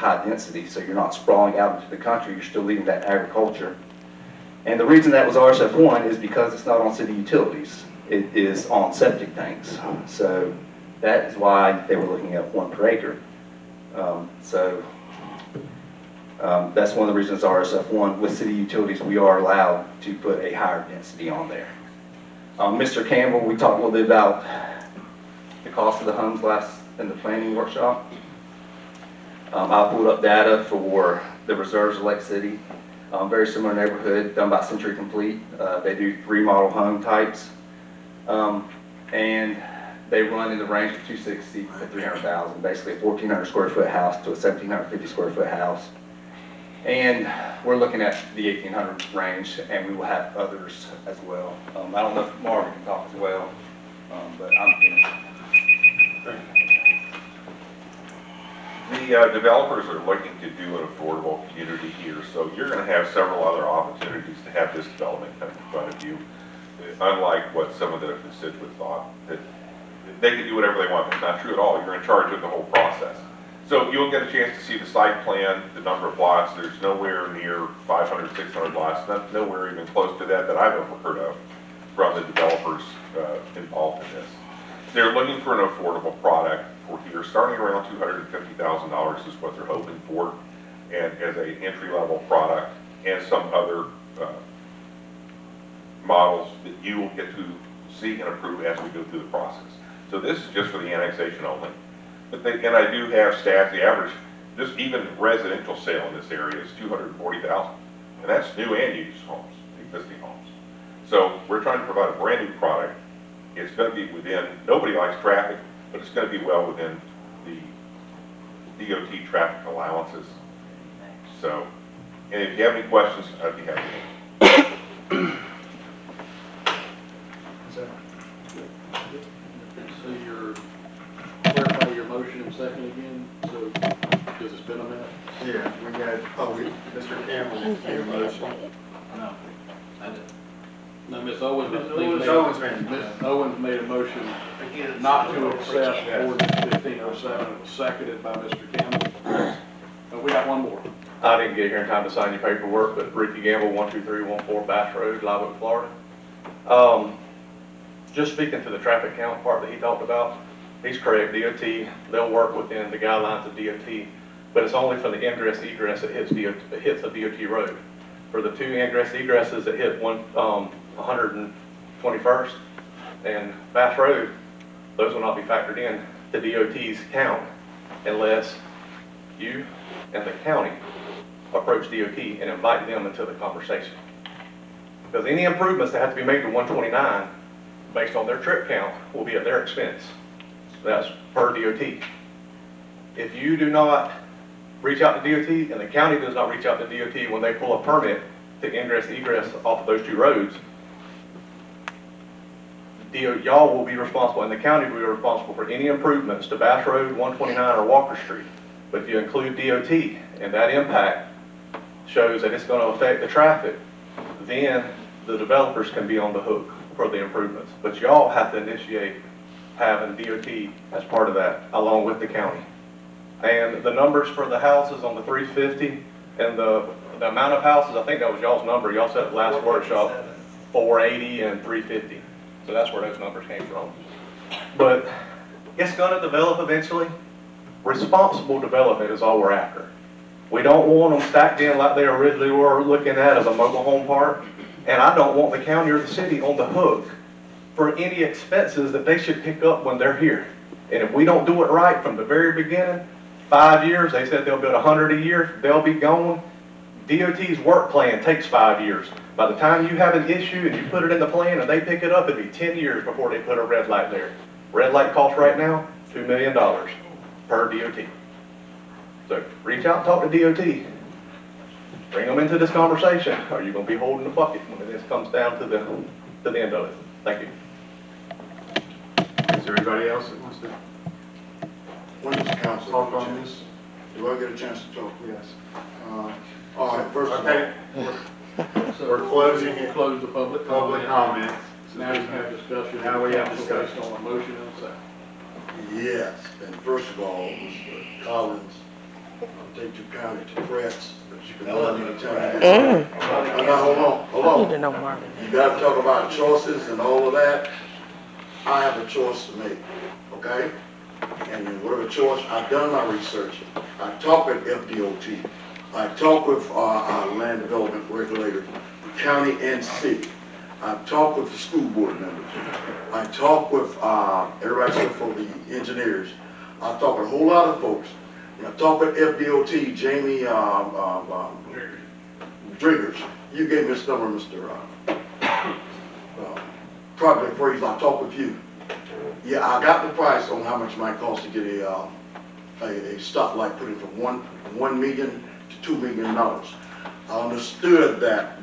high density, so you're not sprawling out into the country, you're still leaving that agriculture. And the reason that was RSF1 is because it's not on city utilities. It is on septic tanks. So that is why they were looking at 1 per acre. That's one of the reasons RSF1. With city utilities, we are allowed to put a higher density on there. Mr. Campbell, we talked a little bit about the cost of the homes last in the planning workshop. I pulled up data for the reserves of Lake City. Very similar neighborhood done by Century Complete. They do 3 model home types. And they run in the range of 260 to 300,000, basically a 1,400 square foot house to a 1,750 square foot house. And we're looking at the 1,800 range, and we will have others as well. I don't know if Marvin can talk as well, but I'm finished. The developers are looking to do an affordable community here, so you're going to have several other opportunities to have this development come in front of you. Unlike what some of the constituents thought, that they can do whatever they want. That's not true at all. You're in charge of the whole process. So you'll get a chance to see the site plan, the number of lots. There's nowhere near 500, 600 lots, nowhere even close to that I've ever heard of from the developers involved in this. They're looking for an affordable product for here, starting around $250,000 is what they're hoping for, and as an entry-level product, and some other models that you will get to see and approve as we go through the process. So this is just for the annexation only. But and I do have stats. The average, just even residential sale in this area is $240,000, and that's new and used homes, existing homes. So we're trying to provide a brand new product. It's going to be within, nobody likes traffic, but it's going to be well within the DOT traffic allowances. So, and if you have any questions, I'd be happy to answer. So you're clarify your motion and second again, so, because it's been a minute. Yeah, we had, Mr. Campbell made a motion. No, I didn't. No, Ms. Owens, Ms. Owens made a motion not to accept ordinance 1507. It was seconded by Mr. Campbell. We got one more. I didn't get here in time to sign your paperwork, but Ricky Gamble, 12314 Bass Road, Live Oak, Florida. Just speaking to the traffic count part that he talked about, he's correct. DOT, they'll work within the guidelines of DOT, but it's only for the ingress egress that hits a DOT road. For the 2 ingress egresses that hit 121st and Bass Road, those will not be factored in to DOT's count unless you and the county approach DOT and invite them into the conversation. Because any improvements that have to be made to 129 based on their trip count will be at their expense. That's per DOT. If you do not reach out to DOT and the county does not reach out to DOT when they pull a permit to ingress egress off of those 2 roads, y'all will be responsible and the county will be responsible for any improvements to Bass Road, 129 or Walker Street. But if you include DOT and that impact shows that it's going to affect the traffic, then the developers can be on the hook for the improvements. But y'all have to initiate having DOT as part of that, along with the county. And the numbers for the houses on the 350 and the amount of houses, I think that was y'all's number. Y'all said at last workshop, 480 and 350. So that's where those numbers came from. But it's going to develop eventually. Responsible development is all we're after. We don't want them stacked in like they originally were looking at as a mobile home park. And I don't want the county or the city on the hook for any expenses that they should pick up when they're here. And if we don't do it right from the very beginning, 5 years, they said they'll build 100 a year, they'll be gone. DOT's work plan takes 5 years. By the time you have an issue and you put it in the plan and they pick it up, it'd be 10 years before they put a red light there. Red light cost right now, $2 million per DOT. So reach out and talk to DOT. Bring them into this conversation. Are you going to be holding the bucket when this comes down to the end of it? Thank you. Is there anybody else that wants to When does council talk get a on chance? this? Do I get a chance to talk? Yes. All right, first of all, Okay, So we're closing it. Close the public Public comment. comments. Now you have discussion. Now we have Council discussion. Based on a motion and a second. yes, and first of all, Mr. Collins I'll take your county to press, but you can love me anytime you get Now, hold on. You know, Marvin. You gotta talk about choices and all of that. I have a choice to make, okay? And in whatever choice, I've done my research. I talked with FDOT. I talked with our land development regulators, county and city. I've talked with the school board members. I talked with everybody except for the engineers. I talked with a whole lot of folks. And I talked with FDOT, Jamie Driggers. You gave me this number, Mr. Project Freeze. I talked with you. Yeah, I got the price on how much it might cost to get a stoplight put in from $1 million to $2 million. I understood that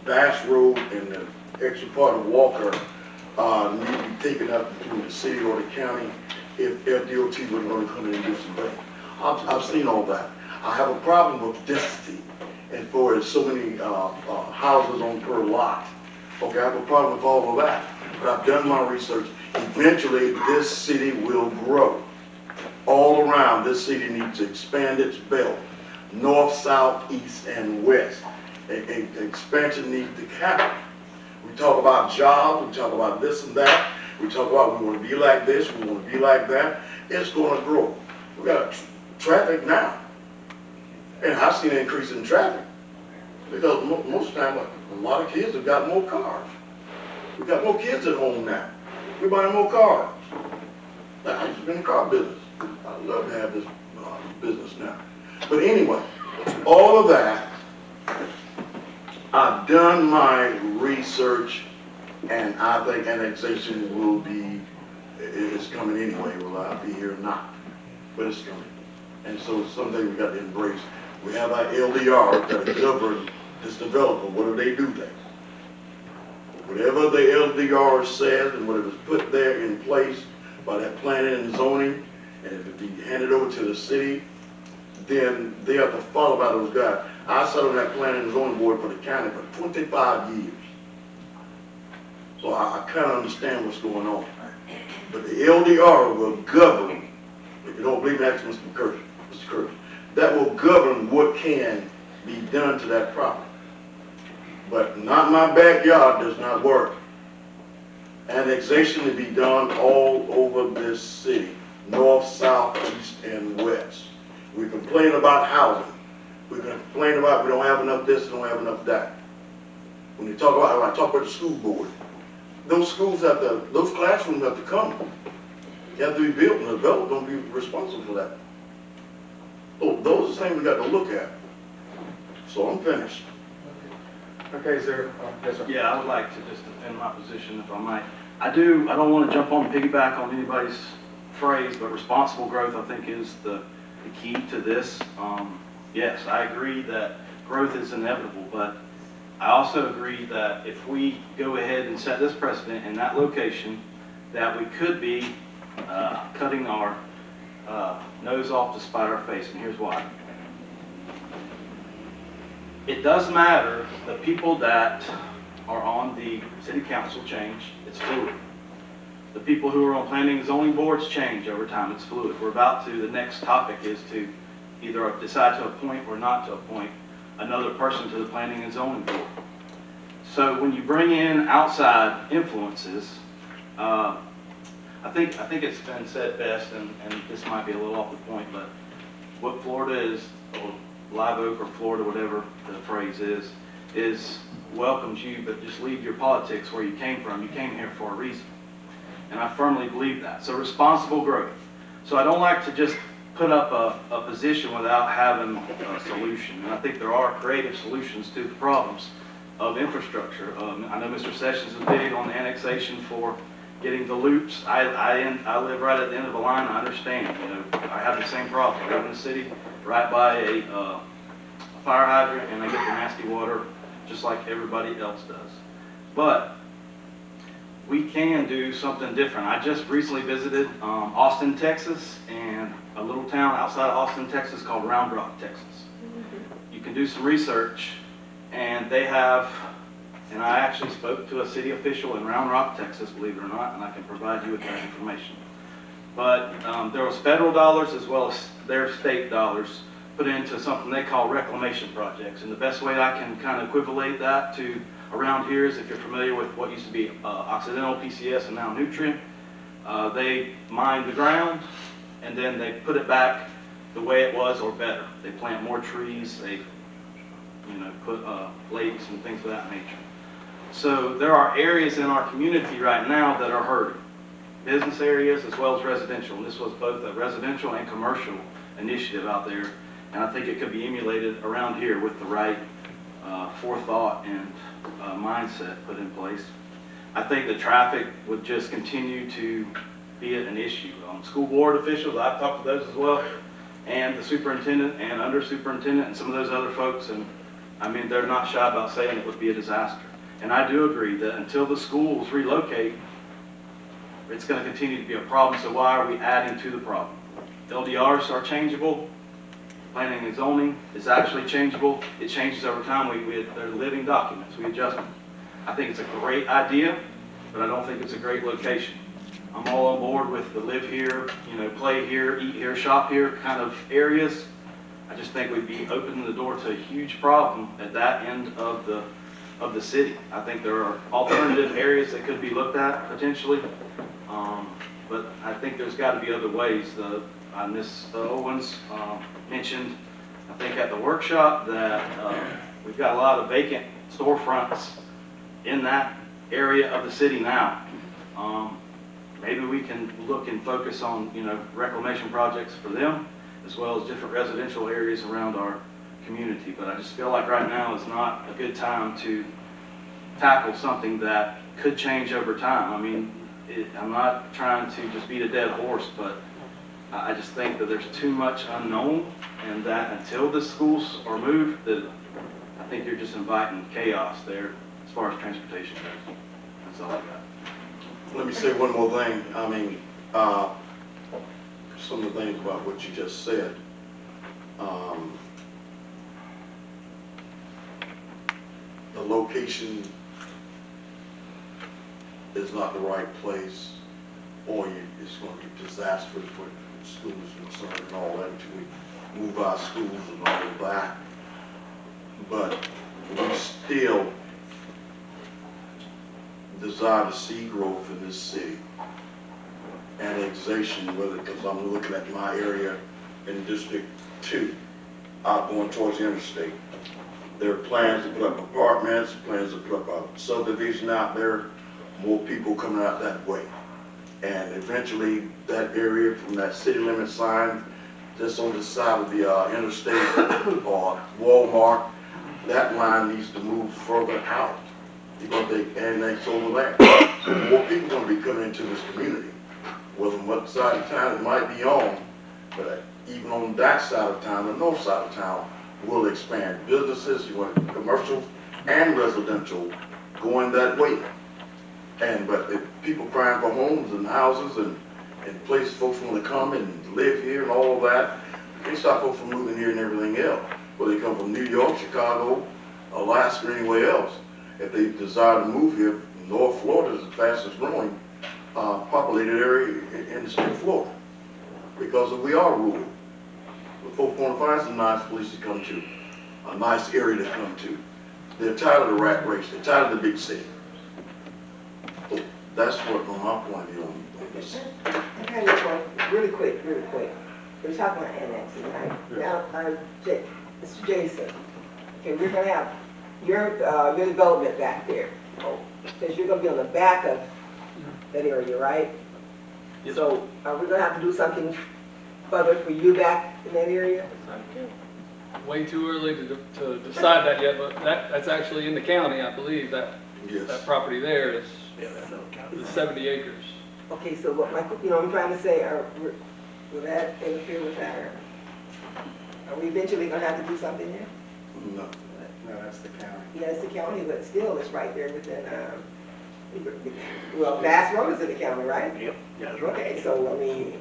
Bass Road and the extra part of Walker need to be taken up between the city or the county if FDOT was going to come in and do some things. I've seen all that. I have a problem with density and for so many houses on per lot. Okay, I have a problem with all of that. But I've done my research. Eventually, this city will grow. All around, this city needs to expand its belt. North, south, east, and west. Expansion needs to happen. We talk about jobs, we talk about this and that. We talk about we want to be like this, we want to be like that. It's going to grow. We got traffic now. And I've seen an increase in traffic. Because most of the time, a lot of kids have got more cars. We got more kids at home now. We're buying more cars. I used to be in the car business. I love to have this business now. But anyway, all of that, I've done my research, and I think annexation is coming anyway, whether I be here or not. But it's coming. And so it's something we got to embrace. We have our LDR that govern this developer. What do they do things? Whatever the LDR says and whatever's put there in place by that planning and zoning, and if it be handed over to the city, then they have to follow by those guys. I sat on that planning and zoning board for the county for 25 years. So I kind of understand what's going on. But the LDR will govern, if you don't believe me, ask Mr. Kirk. That will govern what can be done to that property. But not my backyard does not work. Annexation to be done all over this city, north, south, east, and west. We complain about housing. We complain about we don't have enough this, don't have enough that. When you talk about, when I talk about the school board, those schools have to, those classrooms have to come. They have to be built, and the developer don't be responsible for that. So those are things we got to look at. So I'm finished. Okay, sir. Yes, sir. Yeah, I would like to just defend my position if I might. I don't want to jump on piggyback on anybody's phrase, but responsible growth I think is the key to this. Yes, I agree that growth is inevitable, but I also agree that if we go ahead and set this precedent in that location, that we could be cutting our nose off to spite our face, and here's why. It does matter, the people that are on the city council change, it's fluid. The people who are on planning and zoning boards change over time, it's fluid. The next topic is to either decide to appoint or not to appoint another person to the planning and zoning board. So when you bring in outside influences, I think it's been said best, and this might be a little off the point, but what Florida is, or Live Oak or Florida, whatever the phrase is welcomes you, but just leave your politics where you came from. You came here for a reason. And I firmly believe that. So responsible growth. So I don't like to just put up a position without having a solution. And I think there are creative solutions to the problems of infrastructure. I know Mr. Sessions is big on the annexation for getting the loops. I live right at the end of the line. I understand. You know, I have the same problem. I live in the city right by a fire hydrant, and I get the nasty water just like everybody else does. But we can do something different. I just recently visited Austin, Texas, and a little town outside of Austin, Texas called Round Rock, Texas. You can do some research, and they have, and I actually spoke to a city official in Round Rock, Texas, believe it or not, and I can provide you with that information. but there was federal dollars as well as their state dollars put into something they call reclamation projects. And the best way I can kind of equivalent that to around here is if you're familiar with what used to be Occidental, PCS, and now Nutrient, they mine the ground and then they put it back the way it was or better. They plant more trees, they put lakes and things of that nature. So there are areas in our community right now that are hurting. Business areas as well as residential. And this was both a residential and commercial initiative out there. And I think it could be emulated around here with the right forethought and mindset put in place. I think the traffic would just continue to be an issue. School board officials, I've talked to those as well, and the superintendent and under superintendent and some of those other folks, and I mean, they're not shy about saying it would be a disaster. And I do agree that until the schools relocate, it's going to continue to be a problem, so why are we adding to the problem? LDRs are changeable. Planning and zoning is actually changeable. It changes over time. They're living documents. We adjust them. I think it's a great idea, but I don't think it's a great location. I'm all on board with the live here, play here, eat here, shop here kind of areas. I just think we'd be opening the door to a huge problem at that end of the city. I think there are alternative areas that could be looked at potentially, but I think there's got to be other ways. Ms. Owens mentioned, I think at the workshop, that we've got a lot of vacant storefronts in that area of the city now. Maybe we can look and focus on, reclamation projects for them, as well as different residential areas around our community. But I just feel like right now is not a good time to tackle something that could change over time. I mean, I'm not trying to just beat a dead horse, but I just think that there's too much unknown, and that until the schools are moved, that I think you're just inviting chaos there as far as transportation goes. That's all I got. Let me say one more thing. I mean, some of the things about what you just said. The location is not the right place, or it's going to be disastrous for schools concerned and all that until we move our schools and all of that. But we still desire to see growth in this city. Annexation, because I'm looking at my area in District 2, out going towards the interstate. There are plans to put up apartments, plans to put up a subdivision out there, more people coming out that way. And eventually that area from that city limit sign just on the side of the interstate or Walmart, that line needs to move further out because they annex over there. So more people are going to be coming into this community. Whether what side of town it might be on, but even on that side of town, the north side of town, will expand. Businesses, you want commercial and residential going that way. But if people crying for homes and houses and places folks want to come and live here and all of that, they stop folks from moving here and everything else. Whether they come from New York, Chicago, Alaska, or anywhere else. If they desire to move here, North Florida is the fastest growing populated area in the state of Florida. Because we are rural. Folks want to find some nice place to come to, a nice area to come to. They're tired of the rat race. They're tired of the big city. So that's what, from my point of view, on this. Okay, this one, really quick. We're talking about annexing, right? Now, Mr. Jason, okay, we're gonna have your development back there, because you're gonna be on the back of that area, right? Yes. So, are we gonna have to do something further for you back in that area? Way too early to decide that yet, but that's actually in the county, I believe, that property there is 70 acres. Okay, so what I'm trying to say, will that interfere with our, are we eventually gonna have to do something there? No. No, that's the county. Yeah, it's the county, but still, it's right there within, well, Bass Road is in the county, right? Yep. Yeah, that's right. Okay, so, I mean,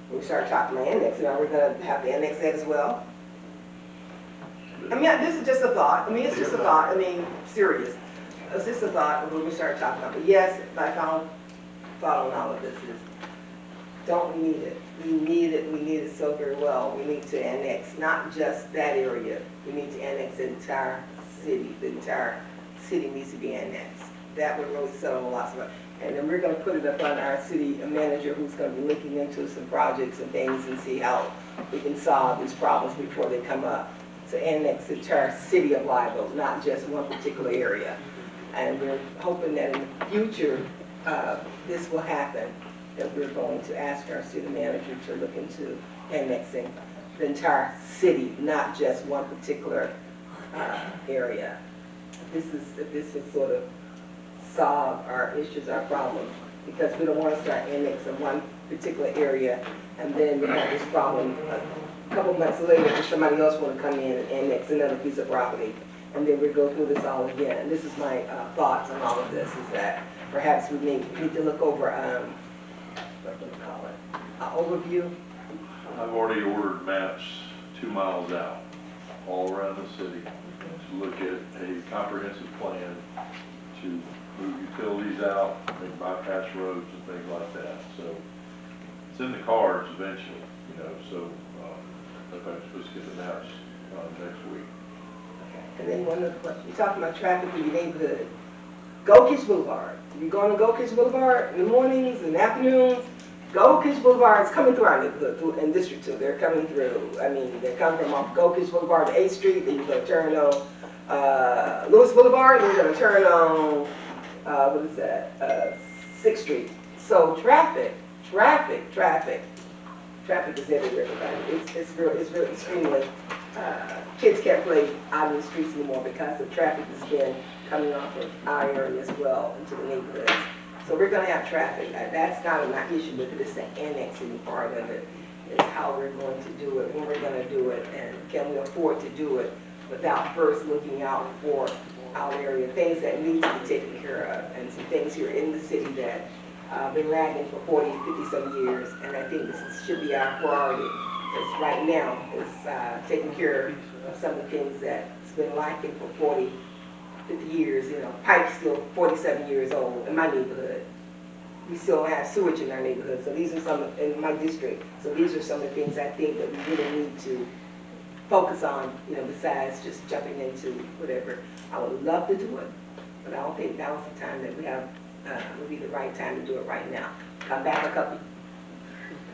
when we start talking about annexing, are we gonna have to annex that as well? I mean, this is just a thought. I mean, it's just a thought. I mean, serious. It's just a thought when we start talking about it. But yes, my final thought on all of this is, Don't we need it? We need it so very well. We need to annex not just that area. We need to annex the entire city. The entire city needs to be annexed. That would really settle lots of it. And then we're gonna put it up on our city manager who's gonna be looking into some projects and things and see how we can solve these problems before they come up. To annex the entire city of Live Oak, not just one particular area. And we're hoping that in the future, this will happen, that we're going to ask our city manager to look into annexing the entire city, not just one particular area. If this will sort of solve our issues, our problems, because we don't want to start annexing one particular area and then we have this problem a couple months later and somebody else want to come in and annex another piece of property, and then we go through this all again. And this is my thoughts on all of this, is that perhaps we need to look over, what do you call it, an overview. I've already ordered maps 2 miles out, all around the city, to look at a comprehensive plan to move utilities out, make bypass roads and things like that. So it's in the cards eventually, you know, so I'm supposed to get the maps next week. And then one other question, you're talking about traffic in your neighborhood. Go Kids Boulevard. If you're going to Go Kids Boulevard in the mornings and afternoons, Go Kids Boulevard is coming through our neighborhood, in District 2. They're coming through. I mean, they're coming from off Go Kids Boulevard to 8th Street, then you're going to turn on Lewis Boulevard, then you're going to turn on, what is that, 6th Street. So traffic is everywhere, everybody. It's really extremely, kids can't play out in the streets anymore because the traffic has been coming off of our area as well into the neighborhoods. So we're gonna have traffic. That's not an issue with it, it's the annexing part of it. It's how we're going to do it, when we're gonna do it, and can we afford to do it without first looking out for our area, things that need to be taken care of, and some things here in the city that been lagging for 40, 50 some years, and I think this should be our priority. Because right now, it's taking care of some of the things that's been lacking for 40, 50 years. You know, pipe's still 47 years old in my neighborhood. We still don't have sewage in our neighborhood, so these are some, in my district, so these are some of the things I think that we really need to focus on, you know, besides just jumping into whatever. I would love to do it, but I don't think now's the time that we have, would be the right time to do it right now. Come back a couple,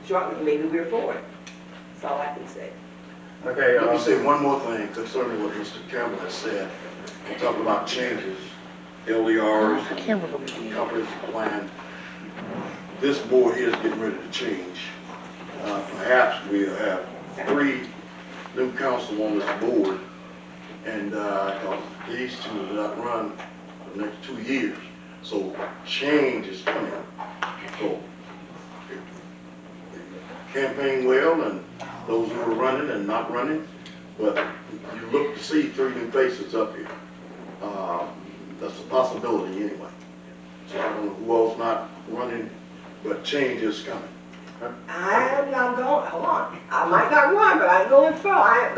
shortly, maybe we're forward. That's all I can say. Okay, let me say one more thing concerning what Mr. Campbell has said. We're talking about changes, LDRs, comprehensive plan. This board here is getting ready to change. Perhaps we'll have 3 new council on this board, and these 2 will not run for the next 2 years. So change is coming. So campaign well, and those who are running and not running, but you look to see 3 new faces up here. That's a possibility anyway. So I don't know who else not running, but change is coming. I'm not going, hold on, I might not run, but I'm going for, I'm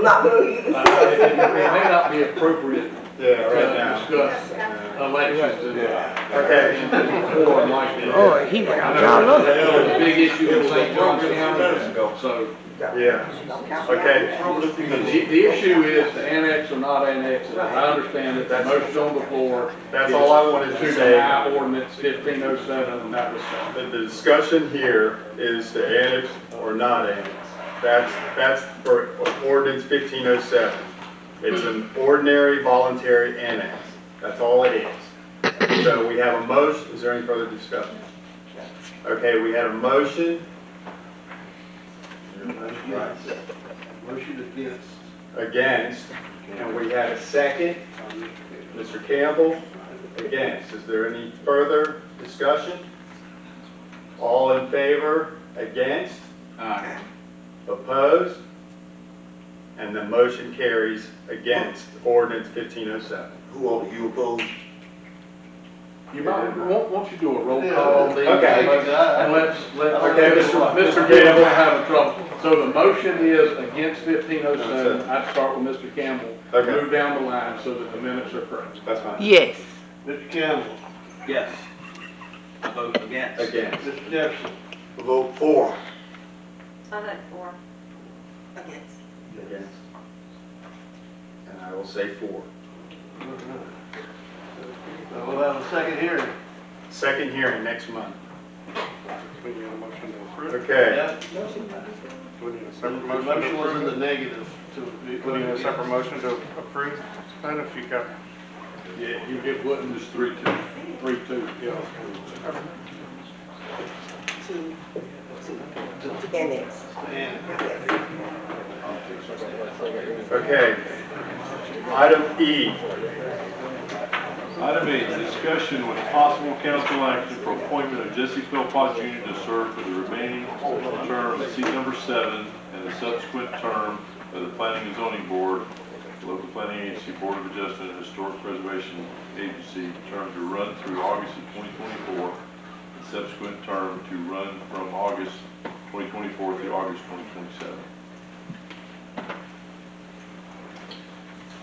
not going to even It may not be appropriate right now. to discuss elections Okay. before and like this. Oh, he went out. It's a big issue in St. Johns County, so Yeah. Okay. the issue is to annex or not annex. As I understand it, the motion on the floor. That's all I wanted to say. deny ordinance 1507 in that respect. The discussion here is to annex or not annex. That's for ordinance 1507. It's an ordinary voluntary annex. That's all it is. So we have a motion. Is there any further discussion? Okay, we had a motion. Motion Against, and we had a second. Mr. Campbell, against. Is there any further discussion? All in favor, against, opposed, and the motion carries against ordinance 1507. Who are you opposed? You might, won't you do a roll call? Then? Okay. And Okay, Mr. Campbell have a trouble. So the motion is against 1507. I'd start with Mr. Campbell. Okay. Move down the line so that the minutes are correct. That's fine. Yes. Mr. Campbell. Yes. I vote against. Against. Mr. Jefferson. Vote for. I vote for. Against. Against. And I will say for. So we'll have a second hearing. Second hearing next month. We need a motion to approve. Okay. Yeah, Motion. We need a the separate motion motion to was in the approve. negative to. We need a separate motion to approve. And if you got, Yeah, you get what, Just 3-2. 3-2. yeah. To annex. And Okay. Item E. Item 8, discussion with possible council action for appointment of Jesse Philpott Jr. to serve for the remaining term of seat number 7 and the subsequent term of the Planning and Zoning Board, Local Planning Agency, Board of Adjustment, and Historic Preservation Agency, term to run through August of 2024, and subsequent term to run from August 2024 through August 2027.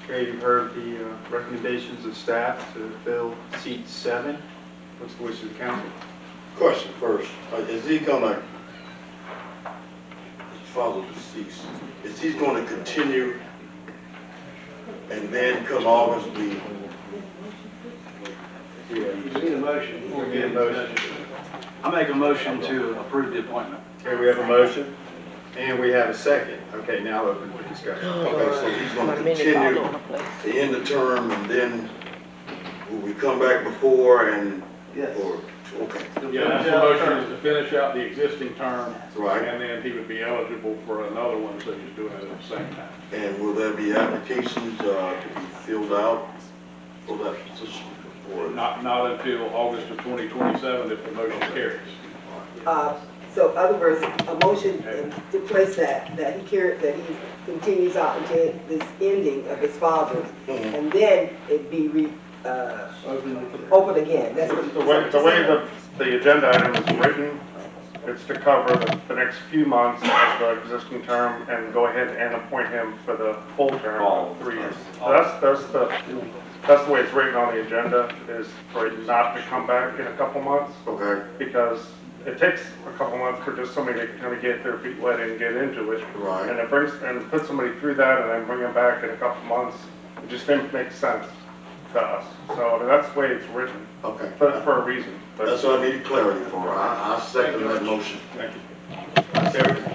Okay, you've heard the recommendations of staff to fill seat 7. What's the wish of the council? Question first, is he gonna follow the seats? Is he gonna continue and then come August be? you need a motion. We need a motion. I make a motion to approve the appointment. Okay, we have a motion and we have a second. Okay, now open for discussion. Okay, so he's gonna continue to end the term and then will we come back before and, Yes. or, okay, Yeah, that's the motion is to finish out the existing term. right? And then he would be eligible for another one, so he's doing it at the same time. And will there be applications to be filled out for that position? Or Not until August of 2027 if the motion carries. So in other words, a motion to place that he continues out until this ending of his father's, and then it be open again, that's what. The way the agenda item is written, it's to cover the next few months of the existing term and go ahead and appoint him for the full term of 3 years. So that's the way it's written on the agenda, is for it not to come back in a couple months, Okay, because it takes a couple months for just somebody to kind of get their feet wet and get into it. Right. And it brings, and put somebody through that and then bring them back in a couple months, it just didn't make sense to us. So I mean, that's the way it's written, okay. for a reason. But That's what I need clarity for. I second that motion. thank you. So